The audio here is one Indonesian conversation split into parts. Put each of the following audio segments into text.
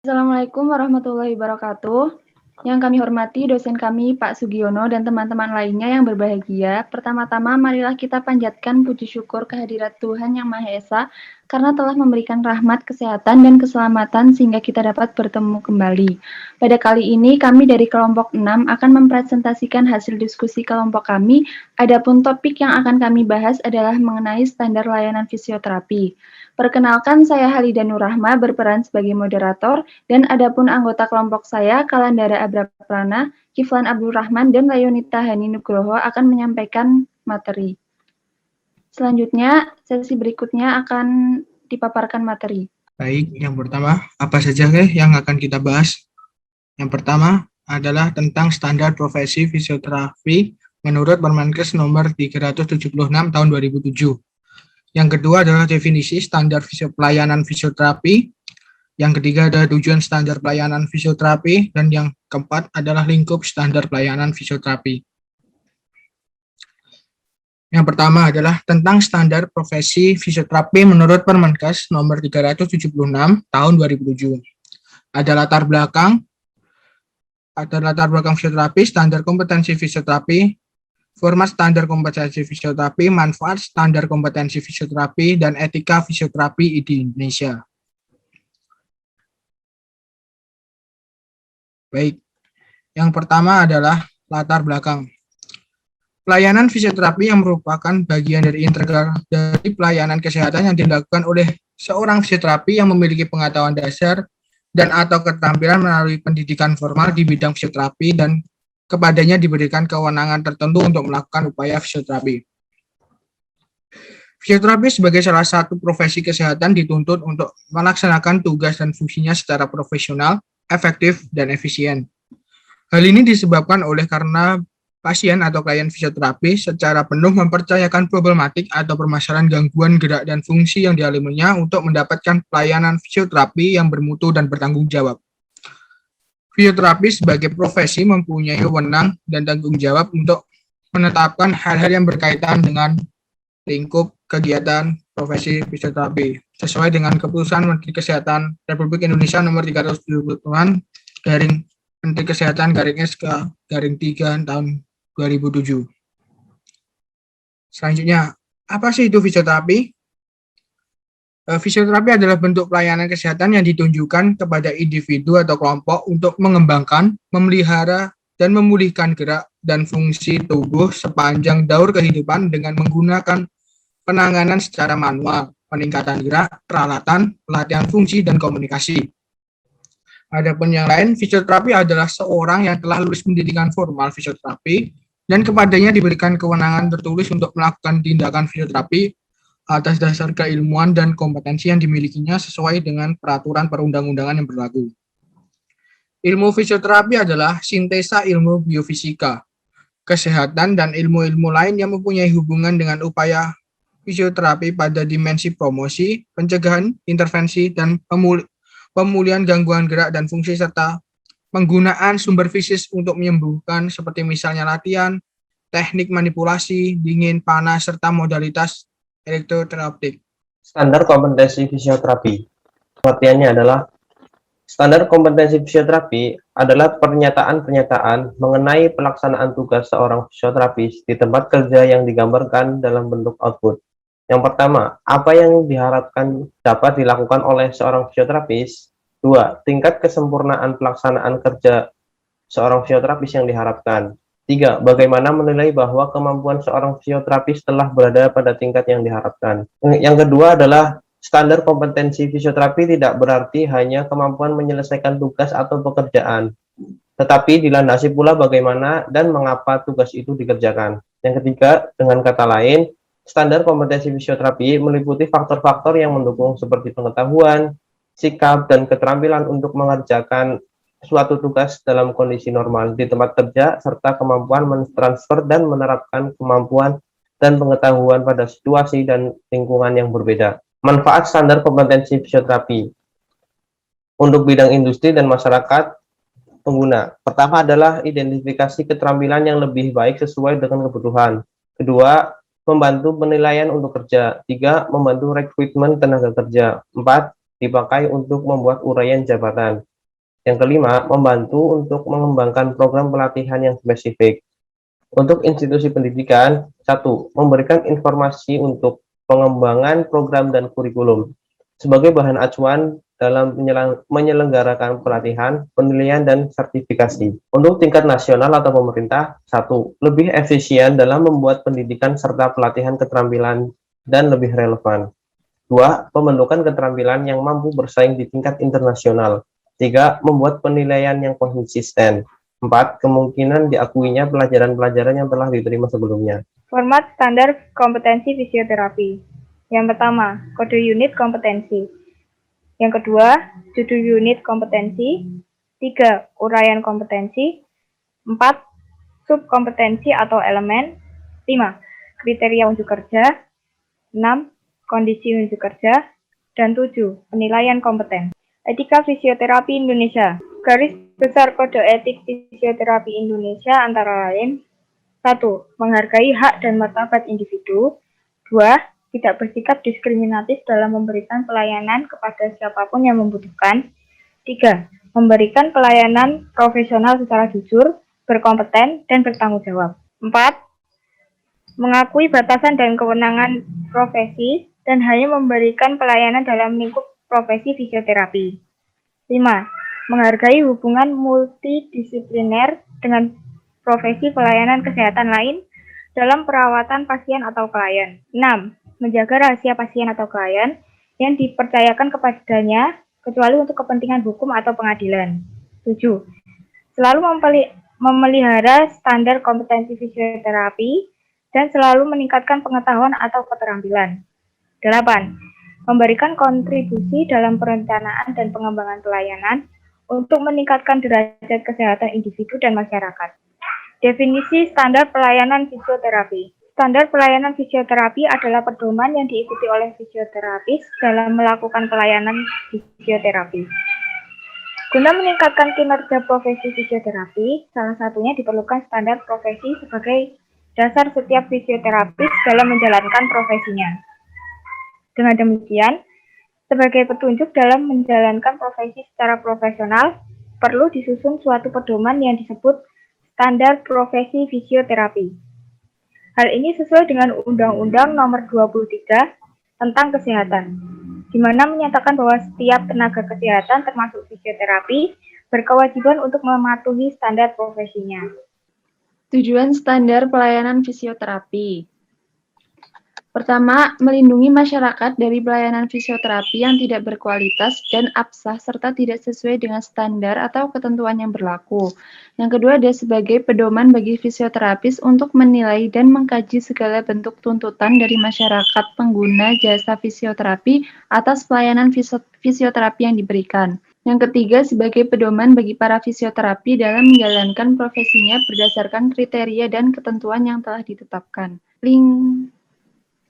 Assalamualaikum warahmatullahi wabarakatuh. Yang kami hormati dosen kami Pak Sugiono dan teman-teman lainnya yang berbahagia. Pertama-tama marilah kita panjatkan puji syukur kehadirat Tuhan Yang Maha Esa karena telah memberikan rahmat, kesehatan, dan keselamatan sehingga kita dapat bertemu kembali. Pada kali ini kami dari kelompok 6 akan mempresentasikan hasil diskusi kelompok kami. Adapun topik yang akan kami bahas adalah mengenai standar layanan fisioterapi. Perkenalkan, saya Halida Nurrahma berperan sebagai moderator, dan adapun anggota kelompok saya, Kalandara Abraprana, Kiflan Abdul Rahman, dan Layonita Hani Nugroho akan menyampaikan materi. Selanjutnya, sesi berikutnya akan dipaparkan materi. Baik, yang pertama, apa saja yang akan kita bahas? Yang pertama adalah tentang standar profesi fisioterapi menurut Permenkes nomor 376 tahun 2007. Yang kedua adalah definisi standar pelayanan fisioterapi. Yang ketiga adalah tujuan standar pelayanan fisioterapi. Dan yang keempat adalah lingkup standar pelayanan fisioterapi. Yang pertama adalah tentang standar profesi fisioterapi menurut Permenkes nomor 376 tahun 2007. Ada latar belakang fisioterapi, standar kompetensi fisioterapi, format standar kompetensi fisioterapi, manfaat standar kompetensi fisioterapi, dan etika fisioterapi di Indonesia. Baik, yang pertama adalah latar belakang. Pelayanan fisioterapi yang merupakan bagian dari integral dari pelayanan kesehatan yang dilakukan oleh seorang fisioterapi yang memiliki pengetahuan dasar dan atau keterampilan melalui pendidikan formal di bidang fisioterapi dan kepadanya diberikan kewenangan tertentu untuk melakukan upaya fisioterapi. Fisioterapi sebagai salah satu profesi kesehatan dituntut untuk melaksanakan tugas dan fungsinya secara profesional, efektif, dan efisien. Hal ini disebabkan oleh karena pasien atau klien fisioterapi secara penuh mempercayakan problematik atau permasalahan gangguan gerak dan fungsi yang dialaminya untuk mendapatkan pelayanan fisioterapi yang bermutu dan bertanggung jawab. Fisioterapi sebagai profesi mempunyai wewenang dan tanggung jawab untuk menetapkan hal-hal yang berkaitan dengan lingkup kegiatan profesi fisioterapi sesuai dengan keputusan Menteri Kesehatan Republik Indonesia nomor 378 garing Menteri Kesehatan garing SK garing 3 tahun 2007. Selanjutnya, apa sih itu fisioterapi? Fisioterapi adalah bentuk pelayanan kesehatan yang ditunjukkan kepada individu atau kelompok untuk mengembangkan, memelihara, dan memulihkan gerak dan fungsi tubuh sepanjang daur kehidupan dengan menggunakan penanganan secara manual, peningkatan gerak, peralatan, pelatihan fungsi, dan komunikasi. Adapun yang lain, fisioterapi adalah seorang yang telah lulus pendidikan formal fisioterapi dan kepadanya diberikan kewenangan tertulis untuk melakukan tindakan fisioterapi atas dasar keilmuan dan kompetensi yang dimilikinya sesuai dengan peraturan perundang-undangan yang berlaku. Ilmu fisioterapi adalah sintesa ilmu biofisika, kesehatan, dan ilmu-ilmu lain yang mempunyai hubungan dengan upaya fisioterapi pada dimensi promosi, pencegahan, intervensi, dan pemulihan gangguan gerak dan fungsi serta penggunaan sumber fisik untuk menyembuhkan seperti misalnya latihan, teknik manipulasi, dingin, panas, serta modalitas elektroterapeutik. Standar kompetensi fisioterapi. Pengertiannya adalah standar kompetensi fisioterapi adalah pernyataan-pernyataan mengenai pelaksanaan tugas seorang fisioterapis di tempat kerja yang digambarkan dalam bentuk output. Yang pertama, apa yang diharapkan dapat dilakukan oleh seorang fisioterapis. 2. Tingkat kesempurnaan pelaksanaan kerja seorang fisioterapis yang diharapkan. 3. Bagaimana menilai bahwa kemampuan seorang fisioterapis telah berada pada tingkat yang diharapkan. Yang kedua adalah standar kompetensi fisioterapi tidak berarti hanya kemampuan menyelesaikan tugas atau pekerjaan, tetapi dilandasi pula bagaimana dan mengapa tugas itu dikerjakan. Yang ketiga, dengan kata lain, standar kompetensi fisioterapi meliputi faktor-faktor yang mendukung seperti pengetahuan, sikap, dan keterampilan untuk mengerjakan suatu tugas dalam kondisi normal di tempat kerja, serta kemampuan mentransfer dan menerapkan kemampuan dan pengetahuan pada situasi dan lingkungan yang berbeda. Manfaat standar kompetensi fisioterapi untuk bidang industri dan masyarakat pengguna. Pertama adalah identifikasi keterampilan yang lebih baik sesuai dengan kebutuhan. Kedua, membantu penilaian untuk kerja. 3. Membantu rekrutmen tenaga kerja. 4. Dipakai untuk membuat uraian jabatan. Yang kelima, membantu untuk mengembangkan program pelatihan yang spesifik. Untuk institusi pendidikan, 1. Memberikan informasi untuk pengembangan program dan kurikulum sebagai bahan acuan dalam menyelenggarakan pelatihan, penilaian, dan sertifikasi. Untuk tingkat nasional atau pemerintah, 1. Lebih efisien dalam membuat pendidikan serta pelatihan keterampilan dan lebih relevan. 2. Pembentukan keterampilan yang mampu bersaing di tingkat internasional. 3. Membuat penilaian yang konsisten. 4. Kemungkinan diakuinya pelajaran-pelajaran yang telah diterima sebelumnya. Format standar kompetensi fisioterapi. Yang pertama, kode unit kompetensi. Yang kedua, judul unit kompetensi. 3. Uraian kompetensi. 4. Subkompetensi atau elemen. 5. Kriteria unjuk kerja. 6. Kondisi unjuk kerja. Dan 7. Penilaian kompeten. Etika Fisioterapi Indonesia. Garis besar kode etik fisioterapi Indonesia antara lain: 1. Menghargai hak dan martabat individu. 2. Tidak bersikap diskriminatif dalam memberikan pelayanan kepada siapapun yang membutuhkan. 3. Memberikan pelayanan profesional secara jujur, berkompeten, dan bertanggung jawab. 4. Mengakui batasan dan kewenangan profesi dan hanya memberikan pelayanan dalam lingkup profesi fisioterapi. 5. Menghargai hubungan multidisipliner dengan profesi pelayanan kesehatan lain dalam perawatan pasien atau klien. 6. Menjaga rahasia pasien atau klien yang dipercayakan kepadanya kecuali untuk kepentingan hukum atau pengadilan. 7. Selalu memelihara standar kompetensi fisioterapi dan selalu meningkatkan pengetahuan atau keterampilan. 8. Memberikan kontribusi dalam perencanaan dan pengembangan pelayanan untuk meningkatkan derajat kesehatan individu dan masyarakat. Definisi standar pelayanan fisioterapi. Standar pelayanan fisioterapi adalah pedoman yang diikuti oleh fisioterapis dalam melakukan pelayanan fisioterapi. Guna meningkatkan kinerja profesi fisioterapi, salah satunya diperlukan standar profesi sebagai dasar setiap fisioterapis dalam menjalankan profesinya. Dengan demikian, sebagai petunjuk dalam menjalankan profesi secara profesional, perlu disusun suatu pedoman yang disebut standar profesi fisioterapi. Hal ini sesuai dengan Undang-Undang Nomor 23 tentang Kesehatan, di mana menyatakan bahwa setiap tenaga kesehatan termasuk fisioterapi berkewajiban untuk mematuhi standar profesinya. Tujuan standar pelayanan fisioterapi. Pertama, melindungi masyarakat dari pelayanan fisioterapi yang tidak berkualitas dan absah serta tidak sesuai dengan standar atau ketentuan yang berlaku. Yang kedua, ada sebagai pedoman bagi fisioterapis untuk menilai dan mengkaji segala bentuk tuntutan dari masyarakat pengguna jasa fisioterapi atas pelayanan fisioterapi yang diberikan. Yang ketiga, sebagai pedoman bagi para fisioterapi dalam menjalankan profesinya berdasarkan kriteria dan ketentuan yang telah ditetapkan.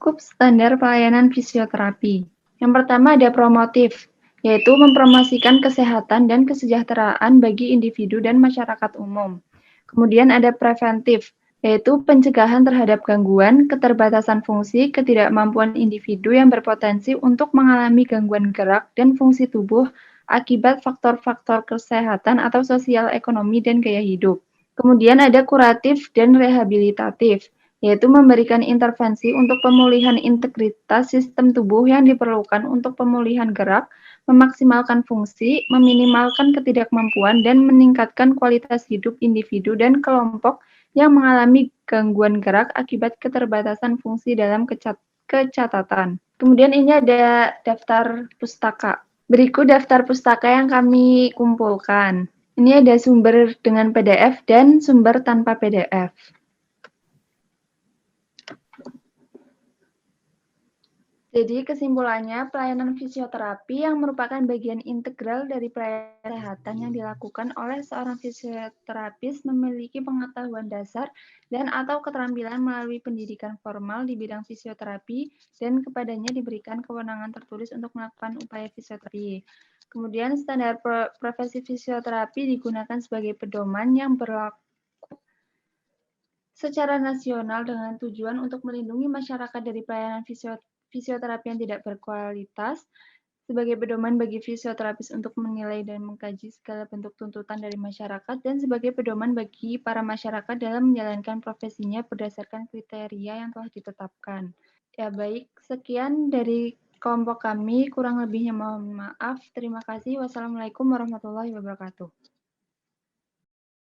Standar pelayanan fisioterapi. Yang pertama ada promotif, yaitu mempromosikan kesehatan dan kesejahteraan bagi individu dan masyarakat umum. Kemudian ada preventif, yaitu pencegahan terhadap gangguan, keterbatasan fungsi, ketidakmampuan individu yang berpotensi untuk mengalami gangguan gerak dan fungsi tubuh akibat faktor-faktor kesehatan atau sosial ekonomi dan gaya hidup. Kemudian ada kuratif dan rehabilitatif, yaitu memberikan intervensi untuk pemulihan integritas sistem tubuh yang diperlukan untuk pemulihan gerak, memaksimalkan fungsi, meminimalkan ketidakmampuan, dan meningkatkan kualitas hidup individu dan kelompok yang mengalami gangguan gerak akibat keterbatasan fungsi dalam kecatatan. Kemudian ini ada daftar pustaka. Berikut daftar pustaka yang kami kumpulkan. Ini ada sumber dengan PDF dan sumber tanpa PDF. Jadi kesimpulannya, pelayanan fisioterapi yang merupakan bagian integral dari pelayanan kesehatan yang dilakukan oleh seorang fisioterapis memiliki pengetahuan dasar dan atau keterampilan melalui pendidikan formal di bidang fisioterapi dan kepadanya diberikan kewenangan tertulis untuk melakukan upaya fisioterapi. Kemudian standar profesi fisioterapi digunakan sebagai pedoman yang berlaku secara nasional dengan tujuan untuk melindungi masyarakat dari pelayanan fisioterapi yang tidak berkualitas, sebagai pedoman bagi fisioterapis untuk menilai dan mengkaji segala bentuk tuntutan dari masyarakat, dan sebagai pedoman bagi para masyarakat dalam menjalankan profesinya berdasarkan kriteria yang telah ditetapkan. Ya baik, sekian dari kelompok kami, kurang lebihnya mohon maaf. Terima kasih. Wassalamualaikum warahmatullahi wabarakatuh.